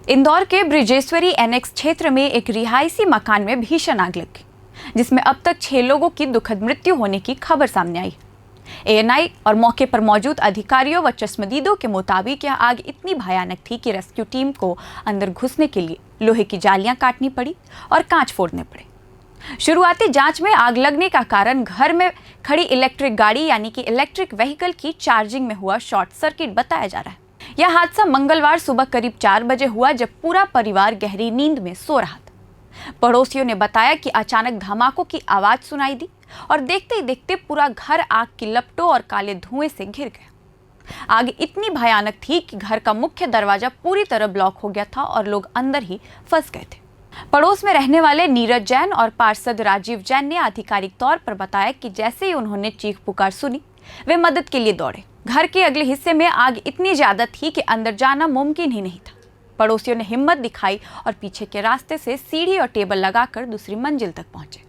इंदौर के ब्रिजेश्वरी एनेक्स क्षेत्र में एक रिहायशी मकान में भीषण आग लग गई, जिसमें अब तक 6 लोगों की दुखद मृत्यु होने की खबर सामने आई। एएनआई और मौके पर मौजूद अधिकारियों व चश्मदीदों के मुताबिक यह आग इतनी भयानक थी कि रेस्क्यू टीम को अंदर घुसने के लिए लोहे की जालियां काटनी पड़ी और कांच फोड़ने पड़े। शुरुआती जांच में आग लगने का कारण घर में खड़ी इलेक्ट्रिक गाड़ी यानी कि इलेक्ट्रिक व्हीकल की चार्जिंग में हुआ शॉर्ट सर्किट बताया जा रहा है। यह हादसा मंगलवार सुबह करीब 4 बजे हुआ, जब पूरा परिवार गहरी नींद में सो रहा था। पड़ोसियों ने बताया कि अचानक धमाकों की आवाज सुनाई दी और देखते ही देखते पूरा घर आग की लपटों और काले धुएं से घिर गया। आग इतनी भयानक थी कि घर का मुख्य दरवाजा पूरी तरह ब्लॉक हो गया था और लोग अंदर ही फंस गए थे। पड़ोस में रहने वाले नीरज जैन और पार्षद राजीव जैन ने आधिकारिक तौर पर बताया कि जैसे ही उन्होंने चीख पुकार सुनी, वे मदद के लिए दौड़े। घर के अगले हिस्से में आग इतनी ज्यादा थी कि अंदर जाना मुमकिन ही नहीं था। पड़ोसियों ने हिम्मत दिखाई और पीछे के रास्ते से सीढ़ी और टेबल लगाकर दूसरी मंजिल तक पहुंचे।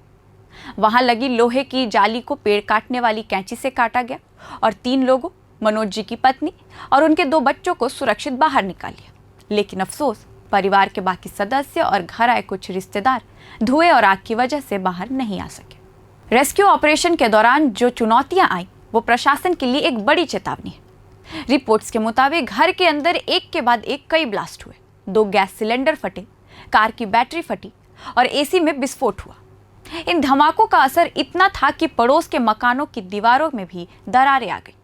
वहां लगी लोहे की जाली को पेड़ काटने वाली कैंची से काटा गया और 3 लोगों, मनोज जी की पत्नी और उनके 2 बच्चों को सुरक्षित बाहर निकाल लिया। लेकिन अफसोस, परिवार के बाकी सदस्य और घर आए कुछ रिश्तेदार धुएं और आग की वजह से बाहर नहीं आ सके। रेस्क्यू ऑपरेशन के दौरान जो चुनौतियां आई, वो प्रशासन के लिए एक बड़ी चेतावनी है। रिपोर्ट्स के मुताबिक घर के अंदर एक के बाद एक कई ब्लास्ट हुए, 2 गैस सिलेंडर फटे, कार की बैटरी फटी और एसी में विस्फोट हुआ। इन धमाकों का असर इतना था कि पड़ोस के मकानों की दीवारों में भी दरारें आ गई।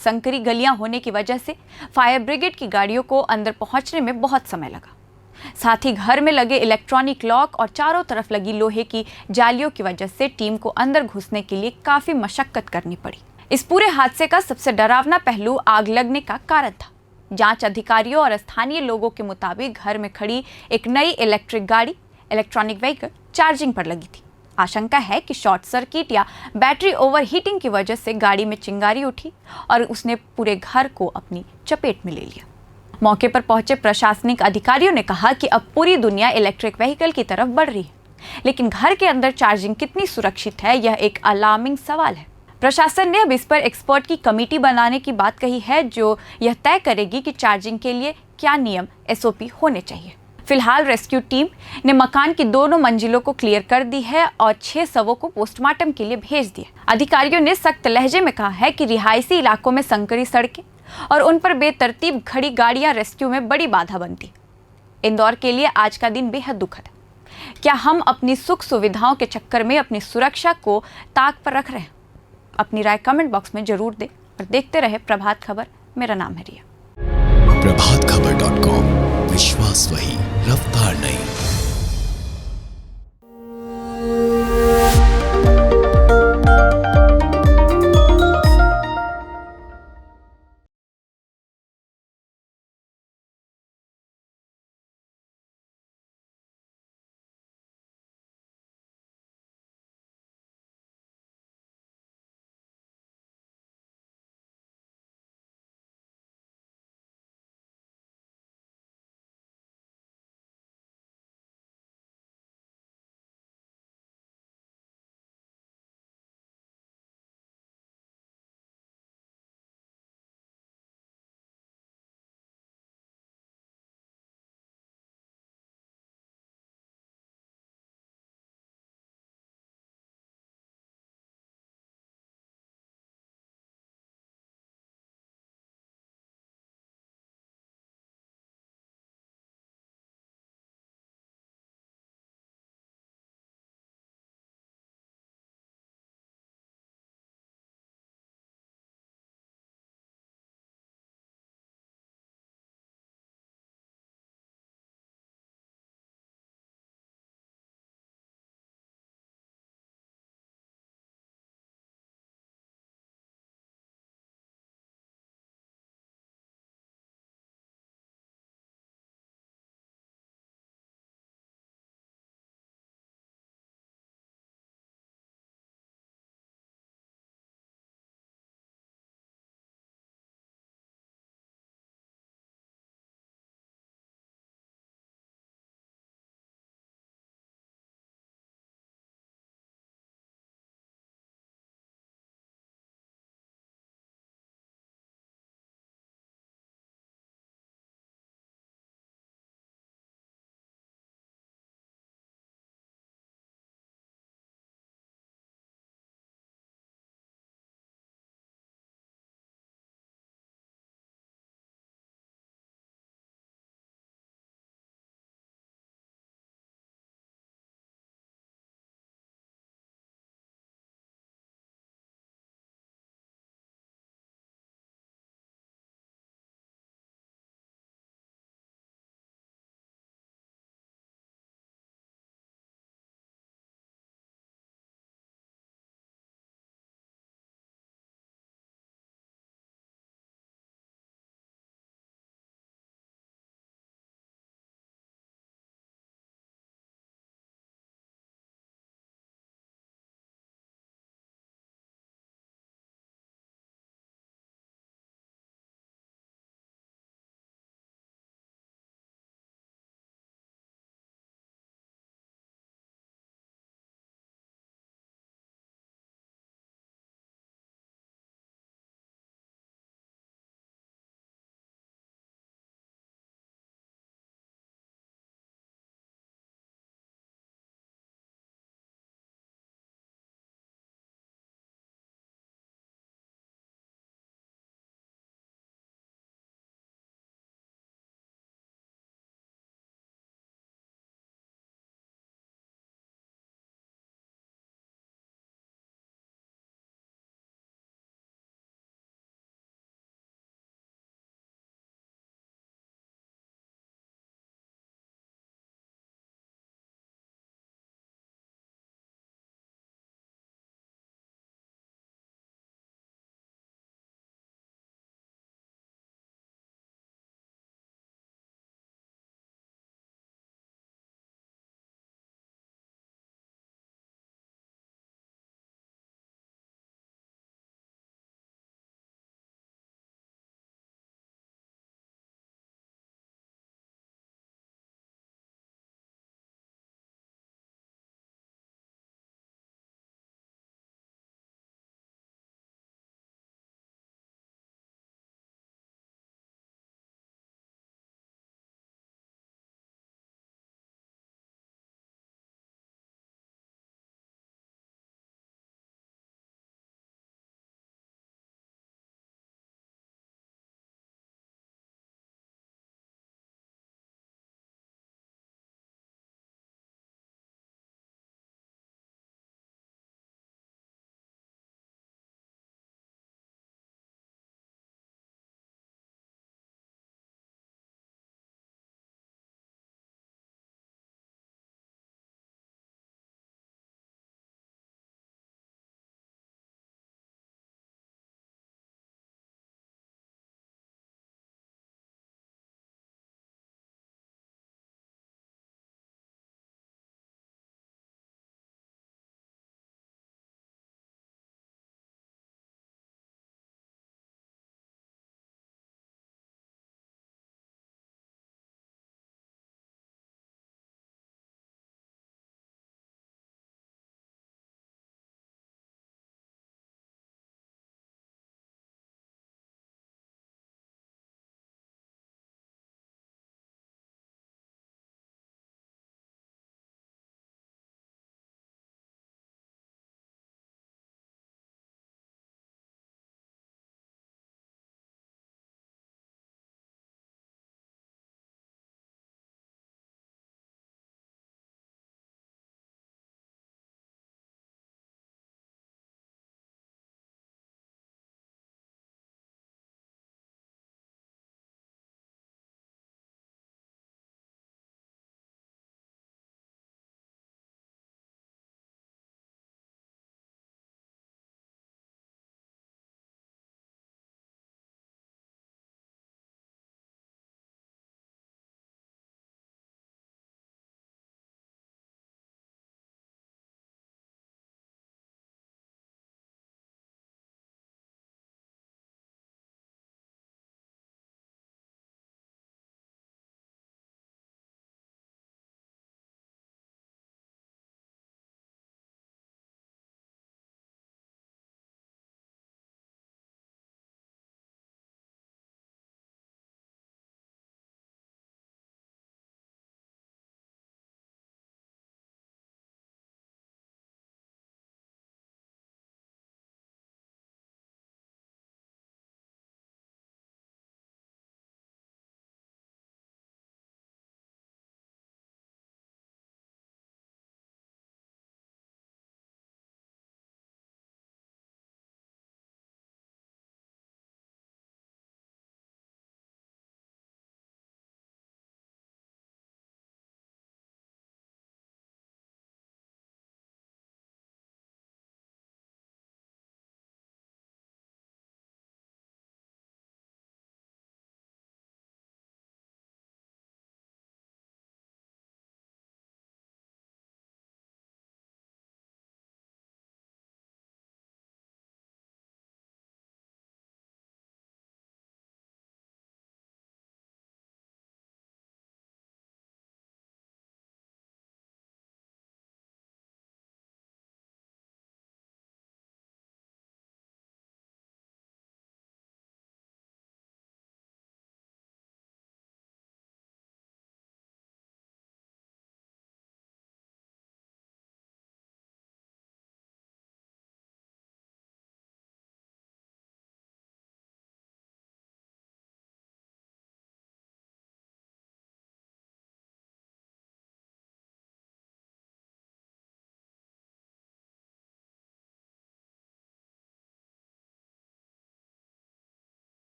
संकरी गलियां होने की वजह से फायर ब्रिगेड की गाड़ियों को अंदर पहुंचने में बहुत समय लगा। साथ ही घर में लगे इलेक्ट्रॉनिक लॉक और चारों तरफ लगी लोहे की जालियों की वजह से टीम को अंदर घुसने के लिए काफी मशक्कत करनी पड़ी। इस पूरे हादसे का सबसे डरावना पहलू आग लगने का कारण था। जांच अधिकारियों और स्थानीय लोगों के मुताबिक घर में खड़ी एक नई इलेक्ट्रिक गाड़ी, इलेक्ट्रॉनिक व्हीकल, चार्जिंग पर लगी थी। आशंका है कि शॉर्ट सर्किट या बैटरी ओवरहीटिंग की वजह से गाड़ी में चिंगारी उठी और उसने पूरे घर को अपनी चपेट में ले लिया। मौके पर पहुंचे प्रशासनिक अधिकारियों ने कहा कि अब पूरी दुनिया इलेक्ट्रिक व्हीकल की तरफ बढ़ रही है, लेकिन घर के अंदर चार्जिंग कितनी सुरक्षित है, यह एक अलार्मिंग सवाल है। प्रशासन ने अब इस पर एक्सपर्ट की कमेटी बनाने की बात कही है, जो यह तय करेगी कि चार्जिंग के लिए क्या नियम SOP होने चाहिए। फिलहाल रेस्क्यू टीम ने मकान की दोनों मंजिलों को क्लियर कर दी है और 6 शवों को पोस्टमार्टम के लिए भेज दिया। अधिकारियों ने सख्त लहजे में कहा है कि रिहायशी इलाकों में संकरी सड़कें और उन पर बेतरतीब खड़ी गाड़ियां रेस्क्यू में बड़ी बाधा बनती। इंदौर के लिए आज का दिन बेहद दुखद है। क्या हम अपनी सुख सुविधाओं के चक्कर में अपनी सुरक्षा को ताक पर रख रहे हैं? अपनी राय कमेंट बॉक्स में जरूर दें और देखते रहे प्रभात खबर। मेरा नाम है रिया। प्रभातखबर.com